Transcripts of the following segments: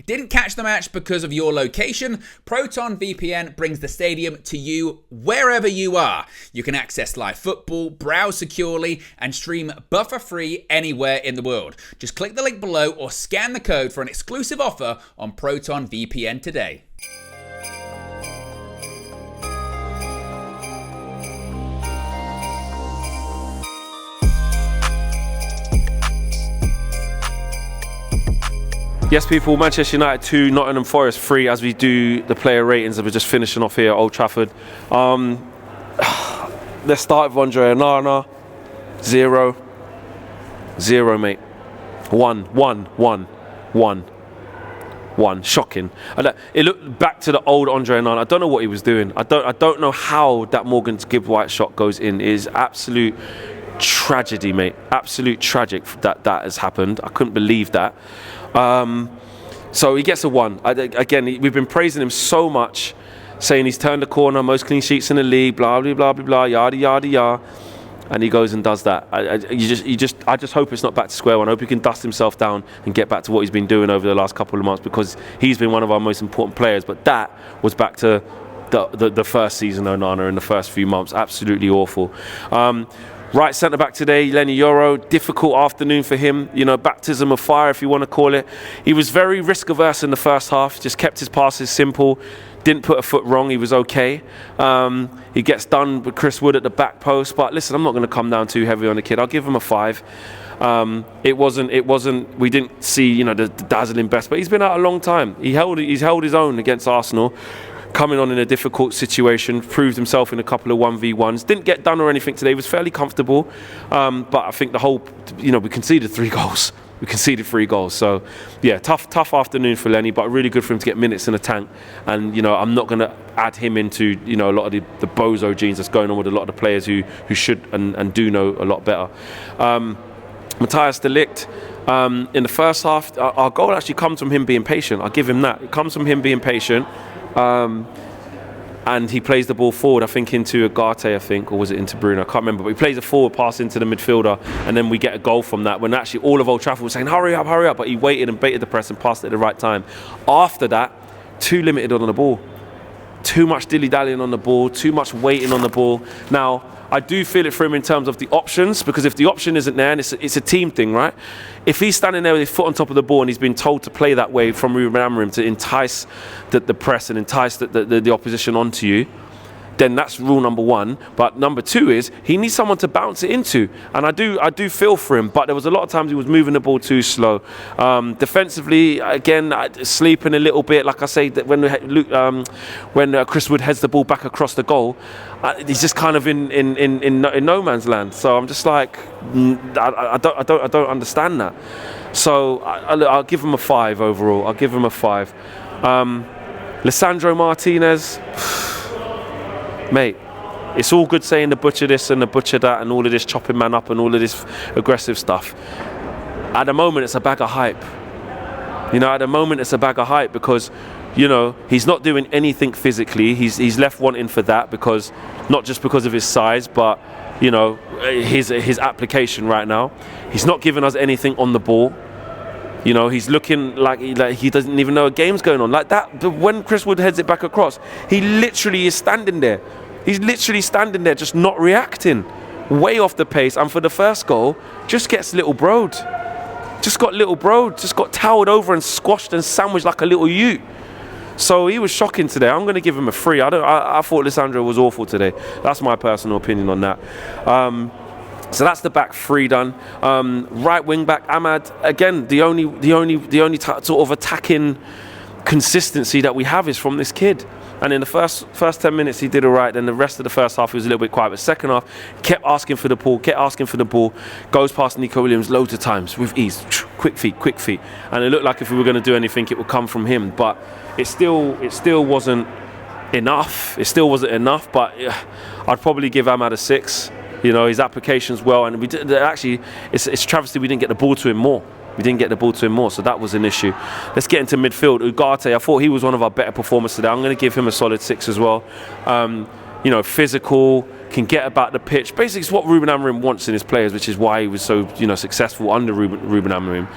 Didn't catch the match because of your location? Proton VPN brings the stadium to you wherever you are. You can access live football, browse securely, and stream buffer-free anywhere in the world. Just click the link below or scan the code for an exclusive offer on Proton VPN today. Yes, people, Manchester United 2, Nottingham Forest 3 as we do the player ratings that we're just finishing off here at Old Trafford. Let's start with Andre Onana. 0. 0, mate. 1. Shocking. It looked back to the old Andre Onana. I don't know what he was doing. I don't know how that Morgan Gibbs White shot goes in. It is absolute tragedy, mate. Absolute tragic that has happened. I couldn't believe that. So he gets a 1. Again, we've been praising him so much, saying he's turned the corner, most clean sheets in the league, blah blah blah blah blah, yada yada yada, and he goes and does that. I just hope it's not back to square one. I hope he can dust himself down and get back to what he's been doing over the last couple of months, because he's been one of our most important players. But that was back to the first season Onana in the first few months. Absolutely awful. Right centre back today, Lenny Yoro. Difficult afternoon for him. You know, baptism of fire, if you want to call it. He was very risk averse in the first half. Just kept his passes simple. Didn't put a foot wrong. He was okay. He gets done with Chris Wood at the back post. But listen, I'm not going to come down too heavy on the kid. I'll give him a 5. It wasn't. We didn't see, you know, the dazzling best. But he's been out a long time. He's held his own against Arsenal. Coming on in a difficult situation, proved himself in a couple of 1v1s. Didn't get done or anything today. He was fairly comfortable. But I think the whole, you know, we conceded 3 goals. So, yeah, tough afternoon for Lenny, but really good for him to get minutes in the tank. And, you know, I'm not going to add him into, you know, a lot of the bozo genes that's going on with a lot of the players who should and do know a lot better. Matthias de Ligt, in the first half, our goal actually comes from him being patient. I'll give him that. It comes from him being patient. And he plays the ball forward, I think into Ugarte, or was it into Bruno? I can't remember. But he plays a forward pass into the midfielder, and then we get a goal from that, when actually all of Old Trafford was saying, hurry up. But he waited and baited the press and passed it at the right time. After that, too limited on the ball. Too much dilly-dallying on the ball, too much waiting on the ball. Now, I do feel it for him in terms of the options, because if the option isn't there, and it's a team thing, right? If he's standing there with his foot on top of the ball and he's been told to play that way from Ruben Amorim to entice the press and entice the opposition onto you, then that's rule number 1. But number 2 is he needs someone to bounce it into, and I do feel for him. But there was a lot of times he was moving the ball too slow. Defensively, again, sleeping a little bit. Like I say, that when Chris Wood heads the ball back across the goal, he's just kind of in no man's land. So I'm just like, I don't understand that. So I'll give him a 5 overall. I'll give him a 5. Lisandro Martinez. Mate, it's all good saying the butcher this and the butcher that and all of this chopping man up and all of this aggressive stuff. At the moment, it's a bag of hype. You know, at the moment, it's a bag of hype because, you know, he's not doing anything physically. He's left wanting for that, because not just because of his size, but, you know, his application right now. He's not giving us anything on the ball. You know, he's looking like he doesn't even know a game's going on. Like that, when Chris Wood heads it back across, he literally is standing there. He's literally standing there, just not reacting. Way off the pace. And for the first goal, just gets little broed. Just got towered over and squashed and sandwiched like a little ute. So he was shocking today. I'm going to give him a 3. I thought Lisandro was awful today. That's my personal opinion on that. So that's the back 3 done. Right wing back Ahmad, again, the only sort of attacking consistency that we have is from this kid. And in the first 10 minutes he did all right. Then the rest of the first half he was a little bit quiet. But second half, kept asking for the ball, goes past Nico Williams loads of times with ease. Quick feet. And it looked like if we were going to do anything, it would come from him. But it still wasn't enough. But I'd probably give Ahmad a 6. You know, his applications well, and we did actually. It's travesty we didn't get the ball to him more. So that was an issue. Let's get into midfield. Ugarte, I thought he was one of our better performers today. I'm going to give him a solid 6 as well. You know, physical, can get about the pitch. Basically, it's what Ruben Amorim wants in his players, which is why he was so, you know, successful under Ruben Amorim.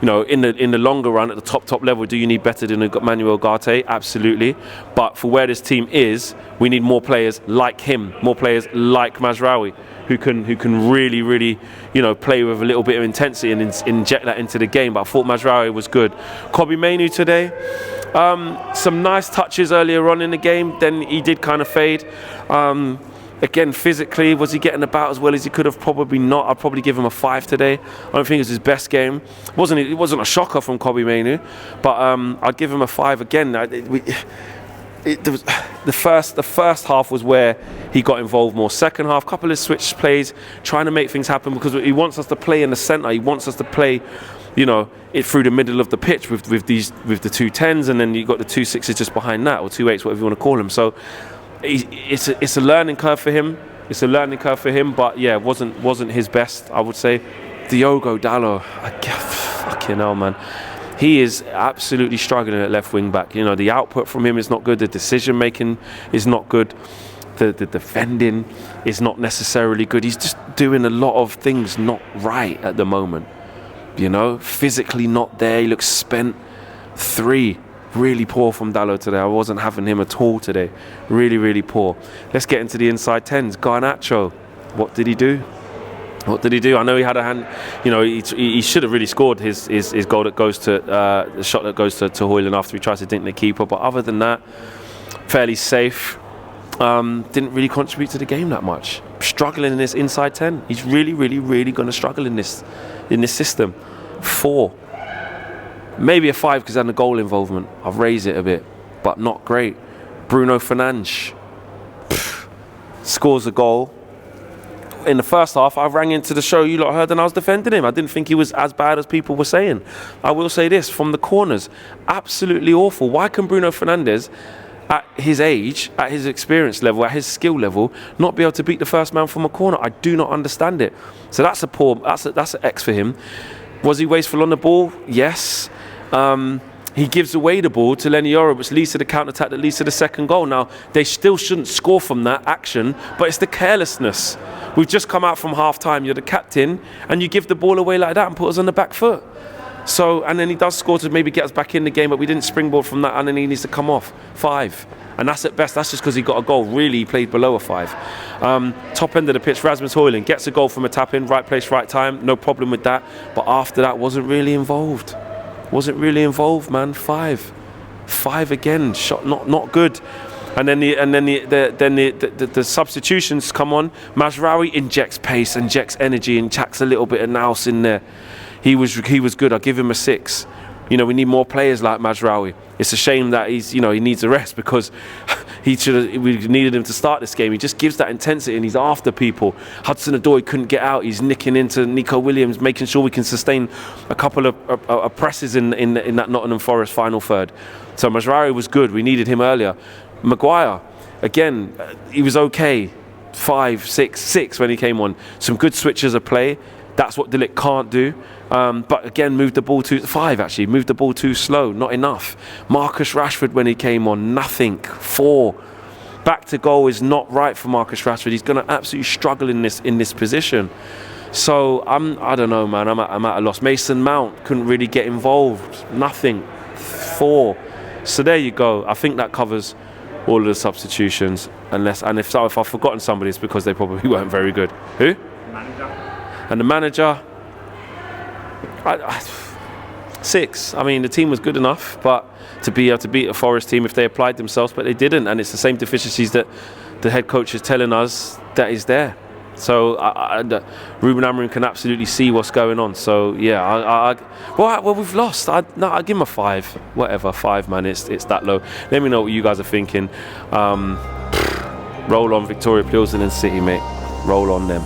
You know, in the longer run, at the top level, do you need better than Manuel Ugarte? Absolutely. But for where this team is, we need more players like him, more players like Mazraoui, who can really, you know, play with a little bit of intensity and inject that into the game. But I thought Mazraoui was good. Kobby Mayu today, some nice touches earlier on in the game. Then he did kind of fade. Again, physically, was he getting about as well as he could have? Probably not. I'd probably give him a 5 today. I don't think it was his best game. It wasn't a shocker from Kobby Mayu, but I'd give him a 5 again. The first half was where he got involved more. Second half, couple of switch plays, trying to make things happen because he wants us to play in the centre. He wants us to play, you know, it through the middle of the pitch with the 2 10s, and then you got the 2 6s just behind that, or 2 8s, whatever you want to call them. So it's a learning curve for him. But yeah, wasn't his best, I would say. Diogo Dalot, fucking hell, man. He is absolutely struggling at left wing back. You know, the output from him is not good. The decision making is not good. The defending is not necessarily good. He's just doing a lot of things not right at the moment. You know, physically not there. He looks spent. 3. Really poor from Dalot today. I wasn't having him at all today. Really poor. Let's get into the inside 10s. Garnacho, what did he do? I know he had a hand. You know, he should have really scored his goal that goes to the shot that goes to Hojlund after he tries to dink the keeper. But other than that, fairly safe. Didn't really contribute to the game that much. Struggling in this inside 10. He's really going to struggle in this system. 4. Maybe a 5 because of the goal involvement. I've raised it a bit, but not great. Bruno Fernandes scores a goal. In the first half, I rang into the show you lot heard and I was defending him. I didn't think he was as bad as people were saying. I will say this, from the corners, absolutely awful. Why can Bruno Fernandes, at his age, at his experience level, at his skill level, not be able to beat the first man from a corner? I do not understand it. So that's an X for him. Was he wasteful on the ball? Yes. He gives away the ball to Lenny Yoro, which leads to the counter-attack that leads to the second goal. Now, they still shouldn't score from that action, but it's the carelessness. We've just come out from half-time. You're the captain, and you give the ball away like that and put us on the back foot. So, and then he does score to maybe get us back in the game, but we didn't springboard from that, and then he needs to come off. 5. And that's at best. That's just because he got a goal. Really, he played below a 5. Top end of the pitch, Rasmus Hojlund gets a goal from a tap-in, right place, right time. No problem with that. But after that, wasn't really involved. Man. 5 again. Shot not good. And then the substitutions come on. Mazraoui injects pace, injects energy, and checks a little bit of nous in there. He was good. I'll give him a 6. You know, we need more players like Mazraoui. It's a shame that he needs a rest because we needed him to start this game. He just gives that intensity and he's after people. Hudson-Odoi couldn't get out. He's nicking into Nico Williams, making sure we can sustain a couple of presses in that Nottingham Forest final third. So Mazraoui was good. We needed him earlier. Maguire, again, he was okay. 5, 6 when he came on. Some good switches of play. That's what Ligt can't do. But again, moved the ball too... 5 actually. Moved the ball too slow. Not enough. Marcus Rashford when he came on. Nothing. 4. Back to goal is not right for Marcus Rashford. He's going to absolutely struggle in this position. So I don't know, man. I'm at a loss. Mason Mount couldn't really get involved. Nothing. 4. So there you go. I think that covers all of the substitutions. If I've forgotten somebody, it's because they probably weren't very good. Who? Manager. And the manager, 6. I mean, the team was good enough, but to be able to beat a Forest team if they applied themselves, but they didn't. And it's the same deficiencies that the head coach is telling us that is there. So Ruben Amorim can absolutely see what's going on. So yeah, well, we've lost. I give him a 5. Whatever, 5, man. It's that low. Let me know what you guys are thinking. Roll on Victoria Pilsen and City, mate. Roll on them.